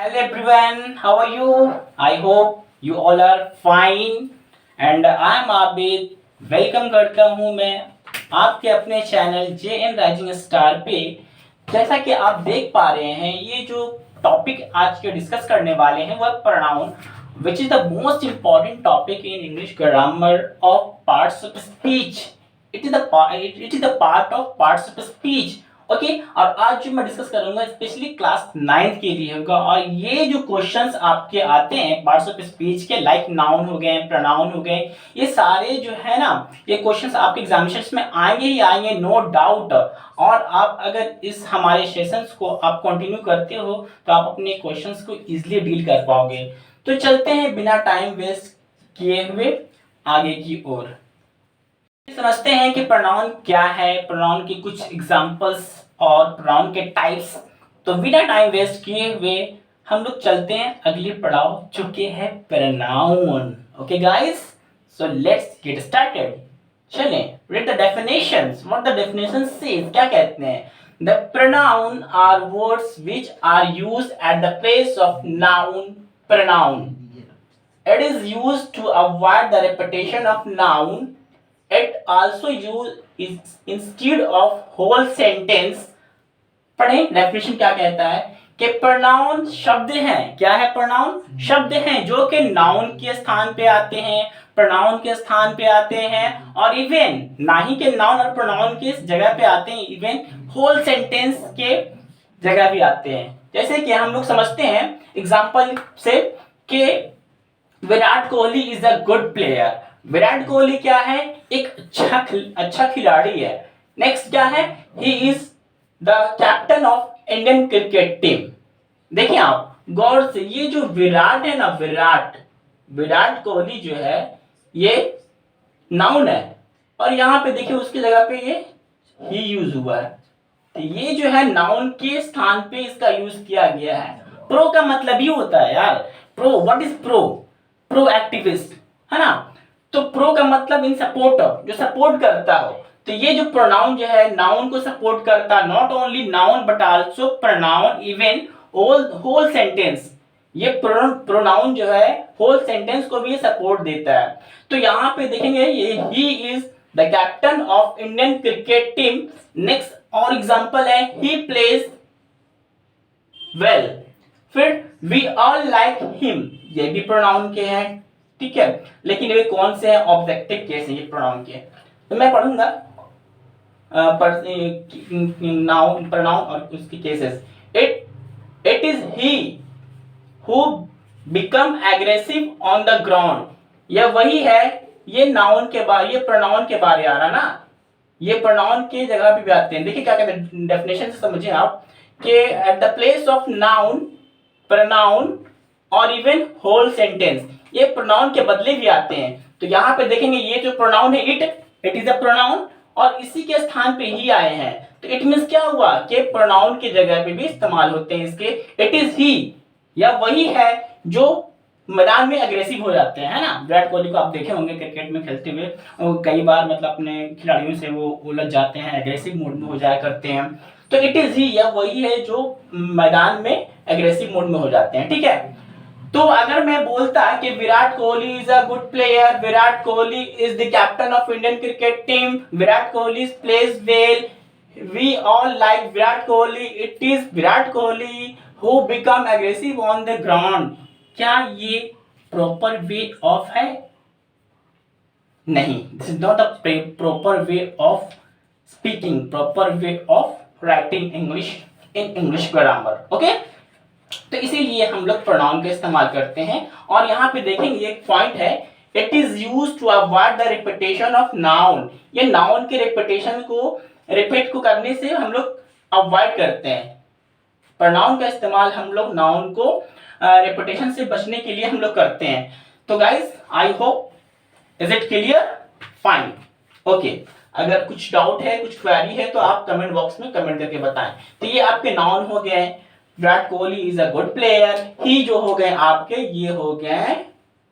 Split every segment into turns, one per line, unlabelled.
Hello everyone, how are you? I hope you all are fine and I am Abid. Welcome करता हूँ मैं आपके अपने channel J N rising star पे। जैसा कि आप देख पा रहे हैं, ये जो टॉपिक आज के डिस्कस करने वाले हैं वह pronoun which is the most important topic in English grammar of parts of speech. It is the part of parts of speech. Okay और आज जो मैं डिस्कस करूंगा स्पेशली क्लास 9 के लिए होगा। और ये जो क्वेश्चंस आपके आते हैं पार्ट्स ऑफ स्पीच के, लाइक नाउन हो गए, प्रोनाउन हो गए, ये सारे जो है ना, ये क्वेश्चंस आपके एग्जामिनेशंस में आएंगे ही आएंगे, नो डाउट। और आप अगर इस हमारे सेशंस को आप कंटिन्यू करते हो तो आप अपने क्वेश्चंस को इजीली डील कर पाओगे। तो चलते हैं बिना टाइम वेस्ट किए हुए आगे की ओर। समझते हैं कि प्रोनाउन क्या है, प्रोनाउन की कुछ एग्जांपल्स और प्रोनाउन के टाइप्स। तो बिना टाइम वेस्ट किए हुए हम लोग चलते हैं अगली पड़ाव जो कि है pronoun. Okay guys, so let's get started. चलें, read the definitions. What the definition says, क्या कहते हैं? The pronoun are words which are used at the place of noun. Pronoun. It is used to avoid the repetition of noun. It also used is instead of whole sentence. पढ़ें definition क्या कहता है कि pronoun शब्द हैं। क्या है? Pronoun शब्द हैं जो कि नाउन के स्थान पे आते हैं, प्रोनाउन के स्थान पे आते हैं, और इवन ना ही के नाउन और प्रोनाउन के जगह पे आते हैं, इवन होल सेंटेंस के जगह भी आते हैं। जैसे कि हम लोग समझते हैं एग्जांपल से कि Virat Kohli is a good player. Virat Kohli क्या है? एक अच्छा खिलाड़ी है। नेक्स्ट क्या है? He is the captain of Indian cricket team. देखिए आप गौर से, ये जो विराट है ना, विराट कोहली जो है ये नाउन है, और यहाँ पे देखिए उसकी जगह पे ये ही यूज हुआ है। तो ये जो है नाउन के स्थान पे इसका यूज किया गया है। प्रो का मतलब ही होता है यार, pro, what is pro? Pro activist, है ना। तो प्रो का मतलब इन सपोर्ट ऑफ, जो सपोर्ट करता हो। तो ये जो प्रोनाउन जो है नाउन को सपोर्ट करता, not only noun but also pronoun, even whole sentence. ये प्रोनाउन जो है होल सेंटेंस को भी सपोर्ट देता है। तो यहाँ पे देखेंगे ये he is the captain of Indian cricket team. Next और एग्जांपल है ही प्लेज वेल। फिर वी ऑल लाइक हिम, ये भी प्रोनाउन के हैं, ठीक है। लेकिन ये कौन से हैं? ऑब्जेक्टिव केस है ये प्रोनाउन के। तो मैं पढ़ूंगा नाउन, प्रोनाउन और उसके cases. It is he who become aggressive on the ground. यह वही है, ये नाउन के बारे, ये प्रोनाउन के बारे आ रहा ना, ये प्रोनाउन के जगह पे भी आते हैं। देखिए क्या कहते हैं डेफिनेशन से समझिए आप कि at the place of noun, pronoun और इवन होल सेंटेंस, ये प्रोनाउन के बदले भी आते हैं। तो यहाँ पे देखेंगे ये जो प्रोनाउन है इट इज अ प्रोनाउन, और इसी के स्थान पे ही आए हैं। तो इट मींस क्या हुआ कि प्रोनाउन की जगह पे भी इस्तेमाल होते हैं इसके। इट इज ही, या वही है जो मैदान में अग्रेसिव हो जाते हैं, है ना। विराट कोहली को आप देखे होंगे क्रिकेट में खेलते हुए, और कई बार मतलब अपने खिलाड़ियों से वो उलझ जाते हैं, अग्रेसिव मोड में हो जाया करते हैं। तो इट इज ही, या वही है जो मैदान में अग्रेसिव मोड में हो जाते हैं, ठीक है। तो अगर मैं बोलता कि Virat Kohli is a good player, Virat Kohli is the captain of Indian cricket team, Virat Kohli plays well, we all like Virat Kohli, it is Virat Kohli who become aggressive on the ground, क्या ये प्रॉपर वे ऑफ है? नहीं, this is not a proper way of speaking, proper way of writing English in English grammar. Okay, तो इसीलिए हम लोग pronoun का इस्तेमाल करते हैं। और यहाँ पे देखेंगे एक पॉइंट है, it is used to avoid the repetition of noun. ये नाउन के रिपीटेशन को, रिपीट को करने से हम लोग अवॉइड करते हैं। प्रोनाउन का इस्तेमाल हम लोग नाउन को रिपीटेशन से बचने के लिए हम लोग करते हैं। तो guys I hope, is it clear? Fine, okay. अगर कुछ डाउट है, कुछ क्वेरी है तो आप कमेंट बॉक्स में कमेंट करके बताएं। तो ये आपके नाउन हो गए, Virat Kohli is a good player, he जो हो गए आपके, ये हो गए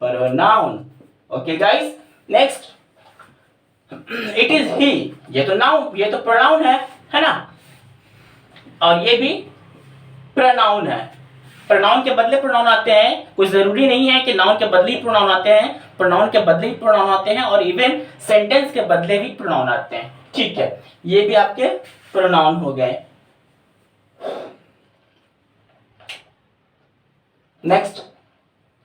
pronoun. Okay guys, next it is he, ये तो नाउन, ये तो प्रोनाउन है ना, और ये भी प्रोनाउन है। प्रोनाउन के बदले प्रोनाउन आते हैं, कोई जरूरी नहीं है कि नाउन के बदले ही प्रोनाउन आते हैं, प्रोनाउन के बदले ही प्रोनाउन आते हैं और इवन सेंटेंस के बदले भी प्रोनाउन आते हैं। ठीक है, ये भी आपके प्रोनाउन हो गए। नेक्स्ट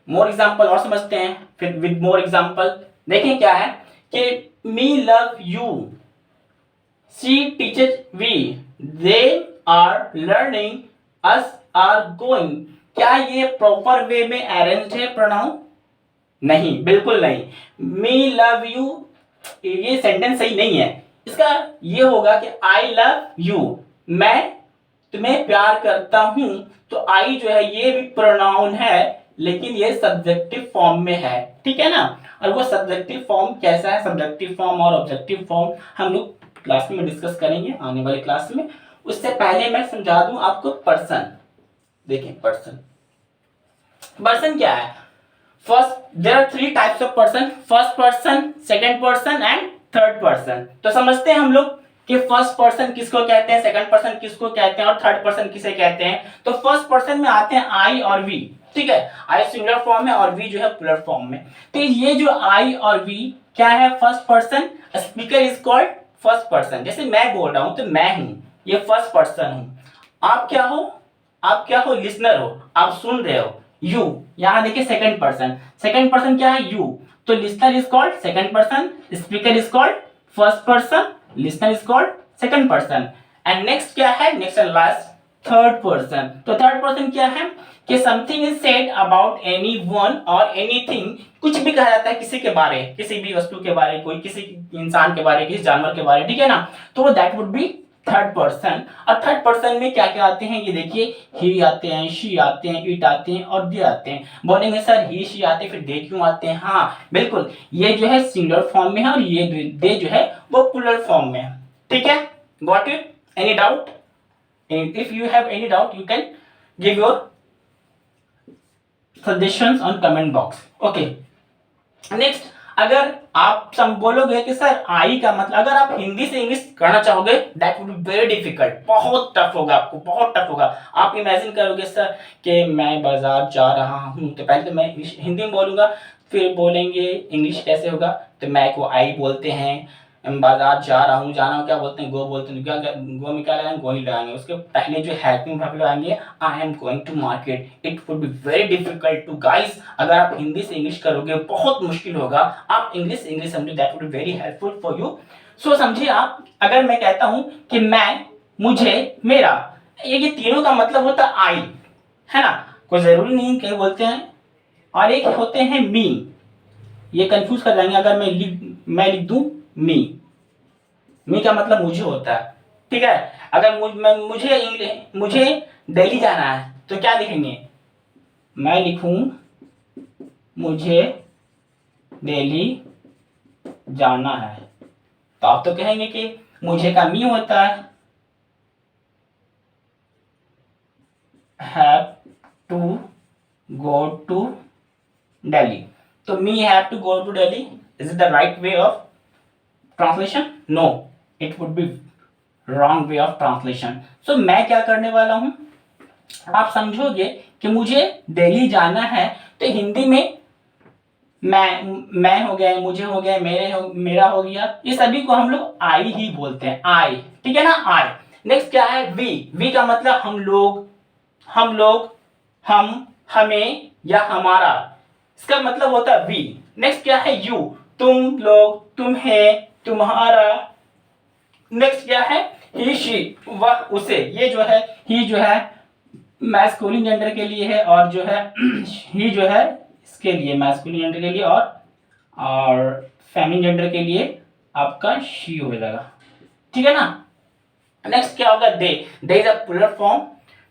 मोर एग्जाम्पल और समझते हैं, फिर विद मोर एग्जाम्पल देखें क्या है कि me love you, she teaches we, they are learning, us are going. क्या ये प्रॉपर वे में अरेंज्ड है प्रोनाउन? नहीं, बिल्कुल नहीं। मी लव यू ये सेंटेंस सही नहीं है। इसका ये होगा कि आई लव यू, मैं तुम्हें प्यार करता हूं। तो आई जो है ये भी प्रोनाउन है, लेकिन ये सब्जेक्टिव फॉर्म में है, ठीक है ना। और वो सब्जेक्टिव फॉर्म कैसा है, सब्जेक्टिव फॉर्म और ऑब्जेक्टिव फॉर्म हम लोग क्लास में डिस्कस करेंगे आने वाले क्लास में। उससे पहले मैं समझा दूं आपको पर्सन। देखिए पर्सन, पर्सन क्या है? First there are 3 types of person, first person, second person and third person. तो समझते हैं हम लोग कि फर्स्ट पर्सन किसको कहते हैं, सेकंड पर्सन किसको कहते हैं और थर्ड पर्सन किसे कहते हैं। तो फर्स्ट पर्सन में आते हैं आई और वी, ठीक है। आई सिंगुलर फॉर्म है और वी जो है प्लुरल फॉर्म में। तो ये जो आई और वी क्या है? First person. Speaker is called first person. जैसे मैं बोल रहा हूं तो मैं हूं, ये फर्स्ट पर्सन हूं। आप क्या हो? आप क्या हो? लिसनर हो, आप सुन रहे हो। यू, यहां देखिए सेकंड पर्सन, सेकंड पर्सन क्या है? यू। तो listener is called second person, speaker is called first person, listener is called second person. And next क्या है? Next and last third person. तो थर्ड पर्सन क्या है कि something is said about any one और anything, कुछ भी कहा जाता है किसी के बारे, किसी भी वस्तु के बारे, कोई किसी इंसान के बारे, किसी जानवर के बारे, ठीक है ना। तो that would B third person. और थर्ड पर्सन में क्या क्या आते हैं ये देखिए, ही आते हैं, शी आते हैं, इट आते हैं और दे आते हैं। बोलेंगे सर ही शी आते हैं फिर दे क्यों आते हैं? हाँ बिल्कुल, ये जो है सिंगुलर फॉर्म में है और ये दे जो है वो प्लुरल फॉर्म में है, ठीक है। Got it? Any doubt? If you have any doubt you can give your suggestions on comment box. Okay, next अगर आप सब बोलोगे कि सर आई का मतलब, अगर आप हिंदी से इंग्लिश करना चाहोगे that would be very difficult, बहुत टफ होगा आपको, बहुत टफ होगा। आप इमेजिन करोगे सर कि मैं बाजार जा रहा हूं, तो पहले तो मैं हिंदी में बोलूंगा, फिर बोलेंगे इंग्लिश कैसे होगा, तो मैं को आई बोलते हैं, बाजार जा रहा हूँ, जाना क्या बोलते हैं? गो बोलते हैं। गो में क्या लगाएंगे? गोइंग लगाएंगे। उसके पहले जो हेल्पिंग वर्ब लगाएंगे, I am going to market. It would be very difficult to guys. अगर आप हिंदी से इंग्लिश करोगे बहुत मुश्किल होगा। आप इंग्लिश समझो, that would be very helpful for you. So समझिए आप, अगर मैं कहता हूं कि मैं, मुझे, मेरा, ये तीनों का मतलब होता है आई, है ना। कोई जरूरी नहीं कहीं बोलते हैं। और एक होते हैं मी, ये कंफ्यूज कर जाएंगे अगर मैं लिख दूं मी का मतलब मुझे होता है, ठीक है। अगर मुझे दिल्ली जाना है तो क्या लिखेंगे? मैं लिखूं मुझे दिल्ली जाना है, तो आप तो कहेंगे कि मुझे का मी होता है, have to go to Delhi. तो me have to go to Delhi, is it the right way of translation? No, it would be wrong way of translation. So मैं क्या करने वाला हूं, आप समझोगे कि मुझे दिल्ली जाना है, तो हिंदी में मैं हो गया, मुझे हो गया, मेरा हो गया, ये सभी को हम लोग आई ही बोलते हैं, आई, ठीक है ना, आई। नेक्स्ट क्या है? वी का मतलब हम लोग, हम, हमें या हमारा, इसका मतलब होता है वी। नेक्स्ट क्या है? यू, तुम लोग, तुम्हें, तुम्हारा। नेक्स्ट क्या है? ही शी, वह, उसे। ये जो है ही जो है मैस्कुलिन जेंडर के लिए है, और जो है ही जो है इसके लिए मैस्कुलिन जेंडर के लिए, और फेमिनिन जेंडर के लिए आपका शी हो जाएगा, ठीक है ना। नेक्स्ट क्या होगा? दे इज अ प्लुरल फॉर्म,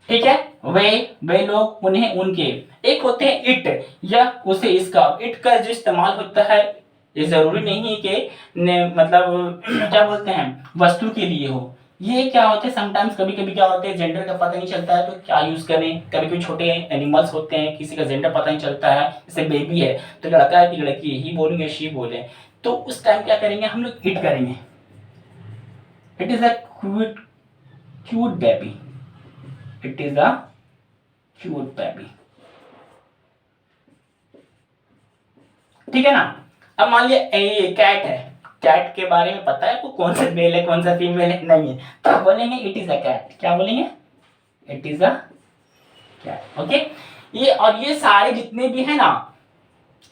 ठीक है। वे लोग, उन्हें, उनके। एक होते हैं इट, या उसे, इसका। इट का जो इस्तेमाल होता है ये जरूरी नहीं कि मतलब क्या बोलते हैं वस्तु के लिए हो। ये क्या होते हैं समटाइम्स, कभी कभी क्या होते हैं जेंडर का पता नहीं चलता है तो क्या यूज करें। कभी कभी छोटे एनिमल्स होते हैं, किसी का जेंडर पता नहीं चलता है, जैसे बेबी है तो लड़का है कि लड़की है, ही बोलेंगे शी बोले, तो उस टाइम क्या करेंगे हम लोग? इट करेंगे। It is a cute baby, it is a cute baby, ठीक है ना। अब मान लिया ये कैट है, कैट के बारे में पता है आपको कौन सा मेल है कौन सा फीमेल है, नहीं है, तो बोलेंगे इट इज अ कैट। क्या बोलेंगे? It is a cat. Okay, ये और ये सारे जितने भी है ना,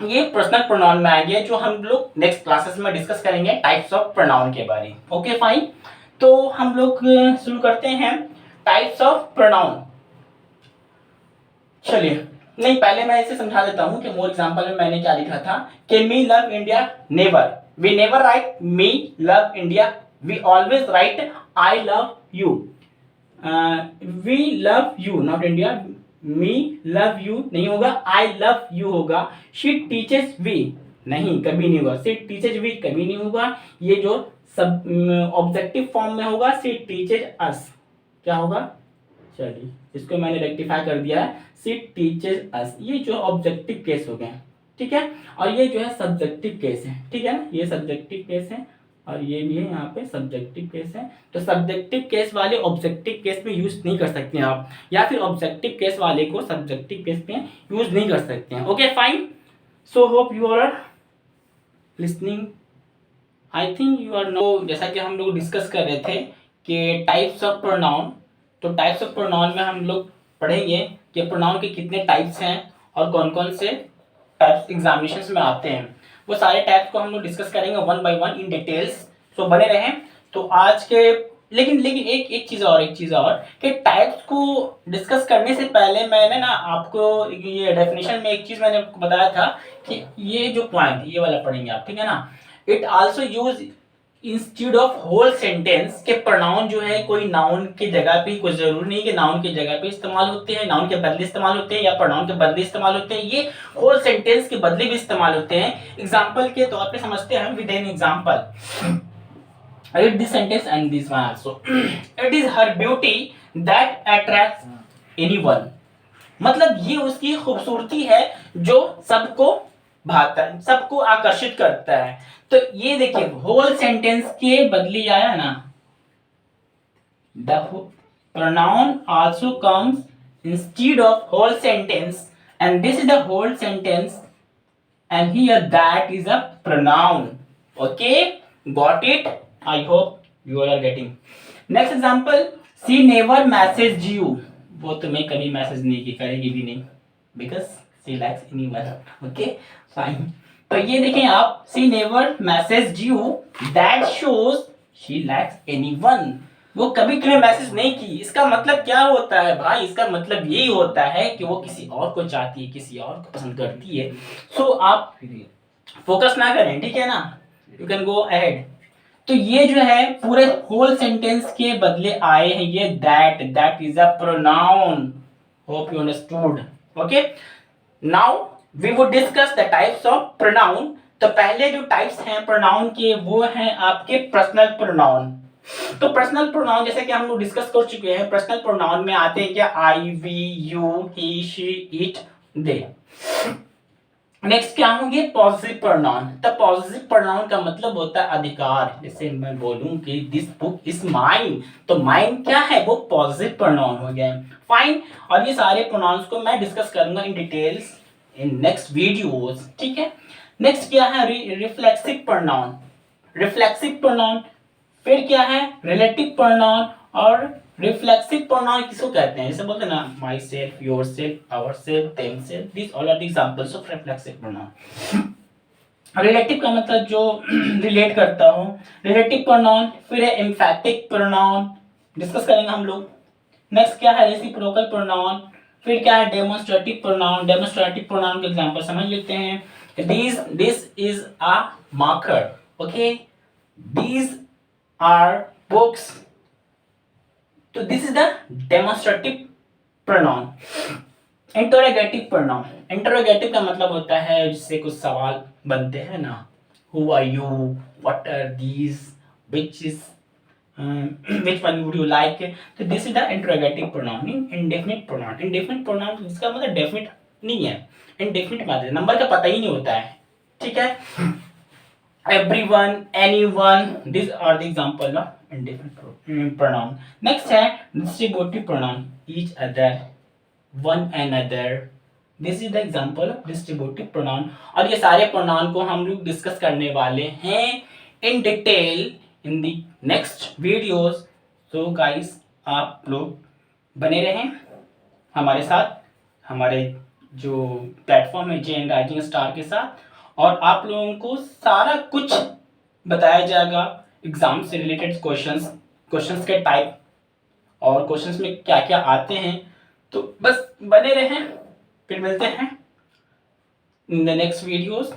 ये पर्सनल प्रोनाउन में आएंगे, जो हम लोग नेक्स्ट क्लासेस में डिस्कस करेंगे टाइप्स ऑफ प्रोनाउन के बारे में। ओके फाइन, तो हम लोग शुरू करते हैं टाइप्स ऑफ प्रोनाउन। चलिए, नहीं पहले मैं इसे समझा देता हूं कि मोर एग्जांपल में मैंने क्या लिखा था कि me love India never, we never write me love India, we always write I love you. We love you not India, me love you नहीं होगा, आई लव यू होगा। शी टीचेस वी नहीं, कभी नहीं होगा, शी टीचेस वी कभी नहीं होगा। ये जो सब ऑब्जेक्टिव फॉर्म में होगा, शी टीचेस अस, क्या होगा? चलिए, इसको मैंने रेक्टिफाई कर दिया है, शी टीचेस अस। ये जो ऑब्जेक्टिव केस हो गए, ठीक है, और ये जो है सब्जेक्टिव केस है, ठीक है ना, ये सब्जेक्टिव केस है और ये भी है यहाँ पे सब्जेक्टिव केस है। तो सब्जेक्टिव केस वाले ऑब्जेक्टिव केस में यूज नहीं कर सकते हैं आप, या फिर ऑब्जेक्टिव केस वाले को सब्जेक्टिव केस में यूज नहीं कर सकते हैं। Okay fine, so hope you are listening, I think you are no. जैसा कि हम लोग डिस्कस कर रहे थे कि टाइप्स ऑफ प्रोनाउन, तो टाइप्स ऑफ प्रोनाउन में हम लोग पढ़ेंगे कि प्रोनाउन के कितने टाइप्स हैं और कौन कौन से टाइप्स एग्जामिनेशंस में आते हैं। वो सारे टाइप्स को हम लोग डिस्कस करेंगे one by one in details, so बने रहें। तो आज के लेकिन एक चीज़ और कि टाइप्स को डिस्कस करने से पहले मैंने ना आपको ये डेफिनेशन में एक चीज़ मैंने आपको बताया था कि ये जो पॉइंट ये वाला पढ़ेंगे आप, ठीक है ना। It also use institute of whole sentence के प्रोनाउन जो है कोई नाउन की जगह पे, कोई जरूरी नहीं कि नाउन की जगह पे इस्तेमाल होते हैं, नाउन के बदले इस्तेमाल होते हैं या प्रोनाउन के बदले इस्तेमाल होते हैं, ये होल सेंटेंस के बदले भी इस्तेमाल होते हैं। एग्जांपल के तौर पे समझते हैं with an example, read this sentence and this one also. It is her beauty that attracts anyone, मतलब ये उसकी खूबसूरती है जो सबको भाता है, सबको आकर्षित करता है। तो ये देखिए होल सेंटेंस के बदले आया ना, the pronoun also comes instead of whole sentence and this is the whole sentence and here that is a pronoun. Okay, got it? I hope you all are getting. Next example, she never messaged you, वो तुम्हें कभी message नहीं की, करेगी भी नहीं, because she likes anyone. Okay, fine. तो ये देखें आप, she never messaged you, that shows she likes anyone. वो कभी तुम्हें मैसेज नहीं की, इसका मतलब क्या होता है भाई? इसका मतलब यही होता है कि वो किसी और को चाहती है, किसी और को पसंद करती है। सो आप फोकस ना करें, ठीक है ना, यू कैन गो अहेड। तो ये जो है पूरे होल सेंटेंस के बदले आए हैं ये that is a pronoun. Hope you understood. Okay, now we would discuss the types of pronoun. तो पहले जो टाइप्स हैं प्रोनाउन के वो हैं आपके पर्सनल प्रोनाउन। तो पर्सनल प्रोनाउन जैसे कि हम लोग डिस्कस कर चुके हैं, पर्सनल प्रोनाउन में आते हैं क्या? I, we, you, he, she, it, they. Next क्या होंगे? Positive pronoun. तो पॉजिटिव प्रोनाउन का मतलब होता है अधिकार। जैसे मैं बोलूं कि दिस बुक इज माइन, तो माइन क्या है? वो पॉजिटिव प्रोनाउन हो गया। फाइन, और ये सारे प्रोनाउंस को मैं डिस्कस करूंगा in details in next videos, ठीक है। नेक्स्ट क्या है? Reflexive pronoun. रिफ्लेक्सिव प्रोनाउन, फिर क्या है? रिलेटिव प्रोनाउन और रिफ्लेक्सिव प्रोनाउन किसको कहते हैं? जैसे बोलते हैं ना, myself, yourself, ourself, themself, this all are the examples of reflexive pronoun. Relative का मतलब जो रिलेट करता हो, रिलेटिव प्रोनाउन। फिर है एम्फैटिक प्रोनाउन, डिस्कस करेंगे हम लोग। नेक्स्ट क्या है? Reciprocal pronoun. फिर क्या है? Demonstrative pronoun. डेमोन्स्ट्रेटिव प्रोनाउन के एग्जांपल समझ लेते हैं। This is a marker, okay, these are books. तो this is the demonstrative pronoun. Interrogative pronoun. Interrogative का मतलब होता है जिससे कुछ सवाल बनते हैं ना, who are you, what are these, which one would you like। तो this is the interrogative pronoun. Indefinite pronoun. Indefinite pronoun इसका मतलब डेफिनिट नहीं है, इंडेफिनिट मतलब नंबर का पता ही नहीं होता है, ठीक है। everyone, anyone, these are the example of indefinite pronoun. Next है distributive pronoun, each other, one another. This is the example of distributive pronoun. और ये सारे प्रोनाउन को हम लोग डिस्कस करने वाले हैं in detail in the next videos. So guys, आप लोग बने रहें हमारे साथ, हमारे जो प्लेटफॉर्म है जे एन राइजिंग स्टार के साथ, और आप लोगों को सारा कुछ बताया जाएगा एग्जाम से रिलेटेड क्वेश्चंस के टाइप और क्वेश्चंस में क्या क्या आते हैं। तो बस बने रहें, फिर मिलते हैं इन द नेक्स्ट वीडियोस।